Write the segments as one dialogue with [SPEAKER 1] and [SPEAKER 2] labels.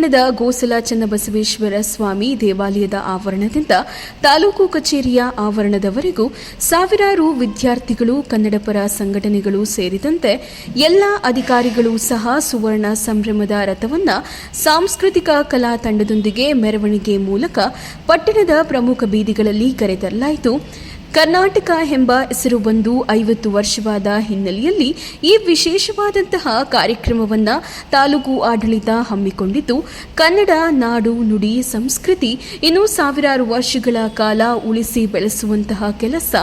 [SPEAKER 1] ಪಟ್ಟಣದ ಗೋಸಲ ಚನ್ನಬಸವೇಶ್ವರ ಸ್ವಾಮಿ ದೇವಾಲಯದ ಆವರಣದಿಂದ ತಾಲೂಕು ಕಚೇರಿಯ ಆವರಣದವರೆಗೂ ಸಾವಿರಾರು ವಿದ್ಯಾರ್ಥಿಗಳು, ಕನ್ನಡಪರ ಸಂಘಟನೆಗಳು ಸೇರಿದಂತೆ ಎಲ್ಲ ಅಧಿಕಾರಿಗಳು ಸಹ ಸುವರ್ಣ ಸಂಭ್ರಮದ ರಥವನ್ನು ಸಾಂಸ್ಕೃತಿಕ ಕಲಾ ತಂಡದೊಂದಿಗೆ ಮೆರವಣಿಗೆ ಮೂಲಕ ಪಟ್ಟಣದ ಪ್ರಮುಖ ಬೀದಿಗಳಲ್ಲಿ ಕರೆತರಲಾಯಿತು. ಕರ್ನಾಟಕ ಎಂಬ ಹೆಸರು ಬಂದು 50 ವರ್ಷವಾದ ಹಿನ್ನೆಲೆಯಲ್ಲಿ ಈ ವಿಶೇಷವಾದಂತಹ ಕಾರ್ಯಕ್ರಮವನ್ನು ತಾಲೂಕು ಆಡಳಿತ ಹಮ್ಮಿಕೊಂಡಿದ್ದು, ಕನ್ನಡ ನಾಡು, ನುಡಿ, ಸಂಸ್ಕೃತಿ ಇನ್ನು ಸಾವಿರಾರು ವರ್ಷಗಳ ಕಾಲ ಉಳಿಸಿ ಬೆಳೆಸುವಂತಹ ಕೆಲಸ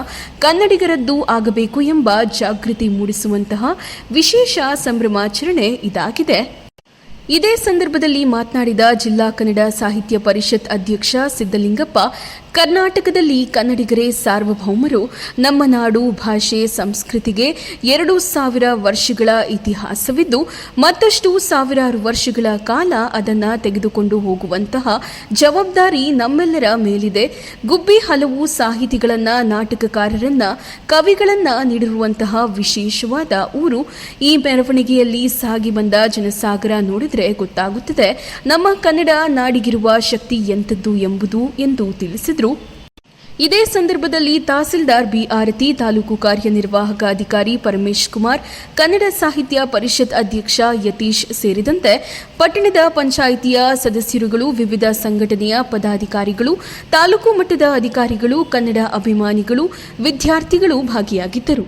[SPEAKER 1] ಕನ್ನಡಿಗರದ್ದು ಆಗಬೇಕು ಎಂಬ ಜಾಗೃತಿ ಮೂಡಿಸುವಂತಹ ವಿಶೇಷ ಸಂಭ್ರಮಾಚರಣೆ ಇದಾಗಿದೆ. ಇದೇ ಸಂದರ್ಭದಲ್ಲಿ ಮಾತನಾಡಿದ ಜಿಲ್ಲಾ ಕನ್ನಡ ಸಾಹಿತ್ಯ ಪರಿಷತ್ ಅಧ್ಯಕ್ಷ ಸಿದ್ದಲಿಂಗಪ್ಪ, ಕರ್ನಾಟಕದಲ್ಲಿ ಕನ್ನಡಿಗರೇ ಸಾರ್ವಭೌಮರು. ನಮ್ಮ ನಾಡು, ಭಾಷೆ, ಸಂಸ್ಕೃತಿಗೆ 2000 ವರ್ಷಗಳ ಇತಿಹಾಸವಿದ್ದು ಮತ್ತಷ್ಟು ಸಾವಿರಾರು ವರ್ಷಗಳ ಕಾಲ ಅದನ್ನು ತೆಗೆದುಕೊಂಡು ಹೋಗುವಂತಹ ಜವಾಬ್ದಾರಿ ನಮ್ಮೆಲ್ಲರ ಮೇಲಿದೆ. ಗುಬ್ಬಿ ಹಲವು ಸಾಹಿತಿಗಳನ್ನ, ನಾಟಕಕಾರರನ್ನ, ಕವಿಗಳನ್ನ ನೀಡಿರುವಂತಹ ವಿಶೇಷವಾದ ಊರು. ಈ ಮೆರವಣಿಗೆಯಲ್ಲಿ ಸಾಗಿ ಬಂದ ಜನಸಾಗರ ನೋಡಿದರೆ ಗೊತ್ತಾಗುತ್ತದೆ ನಮ್ಮ ಕನ್ನಡ ನಾಡಿಗಿರುವ ಶಕ್ತಿ ಎಂಥದ್ದು ಎಂಬುದು ಎಂದು ತಿಳಿಸಿದರು. ಇದೇ ಸಂದರ್ಭದಲ್ಲಿ ತಹಸೀಲ್ದಾರ್ ಬಿ ಆರತಿ, ತಾಲೂಕು ಕಾರ್ಯನಿರ್ವಾಹಕ ಅಧಿಕಾರಿ ಪರಮೇಶ್ ಕುಮಾರ್, ಕನ್ನಡ ಸಾಹಿತ್ಯ ಪರಿಷತ್ ಅಧ್ಯಕ್ಷ ಯತೀಶ್ ಸೇರಿದಂತೆ ಪಟ್ಟಣದ ಪಂಚಾಯಿತಿಯ ಸದಸ್ಯರುಗಳು, ವಿವಿಧ ಸಂಘಟನೆಯ ಪದಾಧಿಕಾರಿಗಳು, ತಾಲೂಕು ಮಟ್ಟದ ಅಧಿಕಾರಿಗಳು, ಕನ್ನಡ ಅಭಿಮಾನಿಗಳು, ವಿದ್ಯಾರ್ಥಿಗಳು ಭಾಗಿಯಾಗಿದ್ದರು.